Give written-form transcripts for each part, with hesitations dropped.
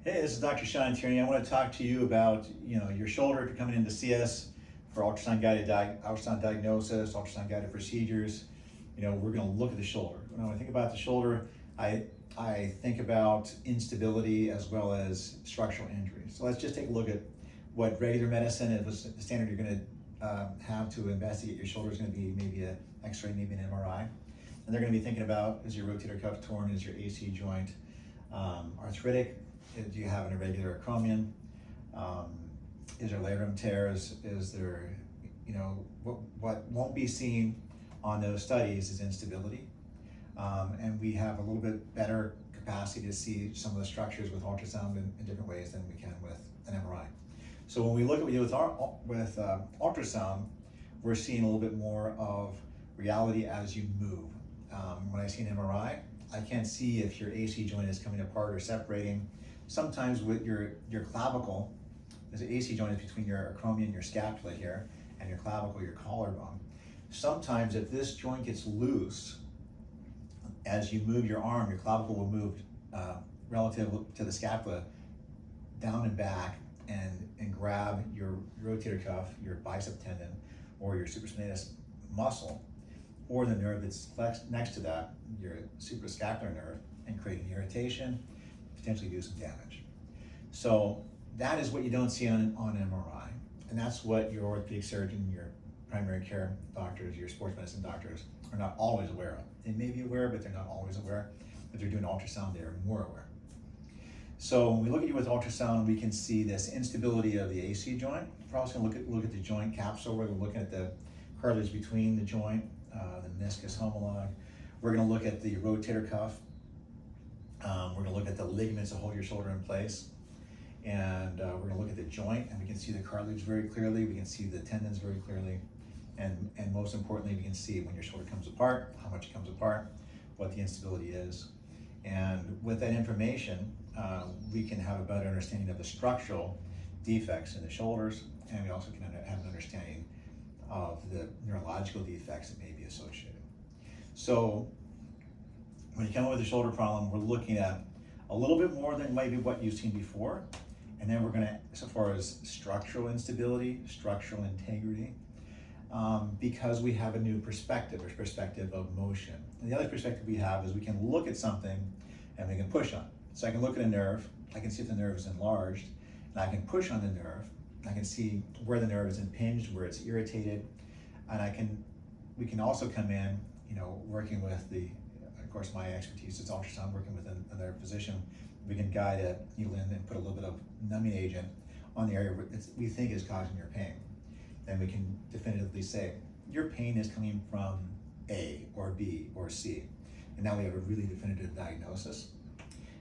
Hey, this is Dr. Sean Tierney. I want to talk to you about, your shoulder. If you're coming in to see us for ultrasound diagnosis, ultrasound guided procedures, we're going to look at the shoulder. When I think about the shoulder, I think about instability as well as structural injury. So let's just take a look at what regular medicine is. The standard you're going to have to investigate your shoulder is going to be maybe an X-ray, maybe an MRI. And they're going to be thinking about, is your rotator cuff torn? Is your AC joint arthritic? Do you have an irregular acromion? Is there labrum tears? Is there, what won't be seen on those studies is instability. And we have a little bit better capacity to see some of the structures with ultrasound in different ways than we can with an MRI. So when we look at what we do with ultrasound, we're seeing a little bit more of reality as you move. When I see an MRI, I can't see if your AC joint is coming apart or separating. Sometimes with your clavicle, there's an AC joint is between your acromion, your scapula here, and your clavicle, your collarbone. Sometimes if this joint gets loose, as you move your arm, your clavicle will move relative to the scapula down and back and grab your rotator cuff, your bicep tendon, or your supraspinatus muscle, or the nerve that's next to that, your suprascapular nerve, and create an irritation, potentially do some damage. So that is what you don't see on MRI. And that's what your orthopedic surgeon, your primary care doctors, your sports medicine doctors are not always aware of. They may be aware, but they're not always aware. If they're doing ultrasound, they're more aware. So when we look at you with ultrasound, we can see this instability of the AC joint. We're also going to look at the joint capsule. We're looking at the cartilage between the joint, the meniscus homolog. We're going to look at the rotator cuff. We're going to look at the ligaments that hold your shoulder in place. And we're going to look at the joint, and we can see the cartilage very clearly. We can see the tendons very clearly. And most importantly, we can see when your shoulder comes apart, how much it comes apart, what the instability is. And with that information, we can have a better understanding of the structural defects in the shoulders, and we also can have an understanding of the neurological defects that may be associated. So when you come up with a shoulder problem, we're looking at a little bit more than maybe what you've seen before. And then we're going to, so far as structural instability, structural integrity, because we have a new perspective, a perspective of motion. And the other perspective we have is we can look at something and we can push on it. So I can look at a nerve, I can see if the nerve is enlarged, and I can push on the nerve. I can see where the nerve is impinged, where it's irritated, and we can also come in, working with of course, my expertise is ultrasound, working with another physician. We can guide a needle in and put a little bit of numbing agent on the area we think is causing your pain. Then we can definitively say, your pain is coming from A or B or C. And now we have a really definitive diagnosis.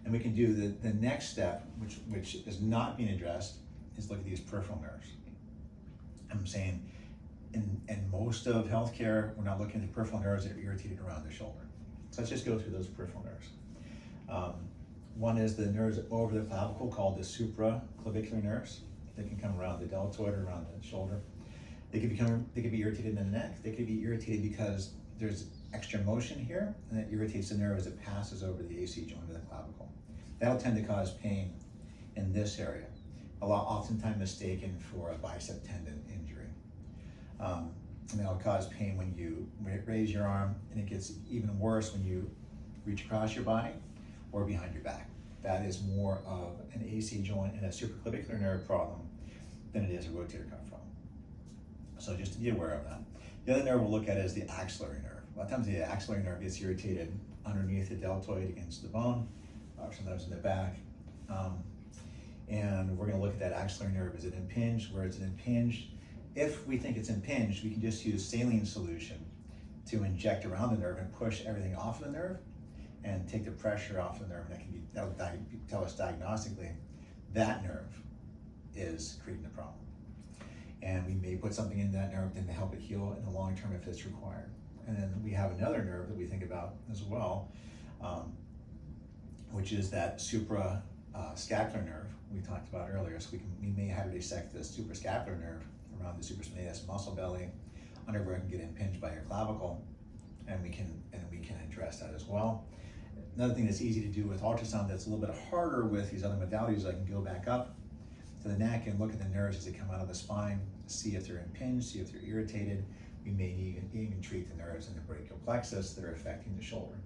And we can do the next step, which is not being addressed, is look at these peripheral nerves. I'm saying in most of healthcare, we're not looking at the peripheral nerves that are irritated around the shoulder. So let's just go through those peripheral nerves. One is the nerves over the clavicle called the supraclavicular nerves. They can come around the deltoid or around the shoulder. They could be irritated in the neck. They could be irritated because there's extra motion here, and it irritates the nerve as it passes over the AC joint of the clavicle. That'll tend to cause pain in this area. Oftentimes mistaken for a bicep tendon injury. And that'll cause pain when you raise your arm, and it gets even worse when you reach across your body or behind your back. That is more of an AC joint and a supraclavicular nerve problem than it is a rotator cuff problem. So just to be aware of that. The other nerve we'll look at is the axillary nerve. A lot of times the axillary nerve gets irritated underneath the deltoid against the bone, or sometimes in the back. And we're going to look at that axillary nerve. Is it impinged? Where is it impinged? If we think it's impinged, we can just use saline solution to inject around the nerve and push everything off the nerve and take the pressure off the nerve. And that'll tell us diagnostically that nerve is creating the problem. And we may put something in that nerve then to help it heal in the long term if it's required. And then we have another nerve that we think about as well, which is that suprascapular nerve we talked about earlier. So we may have to dissect the suprascapular nerve around the supraspinatus muscle belly, under where it can get impinged by your clavicle, and we can address that as well. Another thing that's easy to do with ultrasound that's a little bit harder with these other modalities, I can go back up to the neck and look at the nerves as they come out of the spine, see if they're impinged, see if they're irritated. We may even treat the nerves in the brachial plexus that are affecting the shoulder.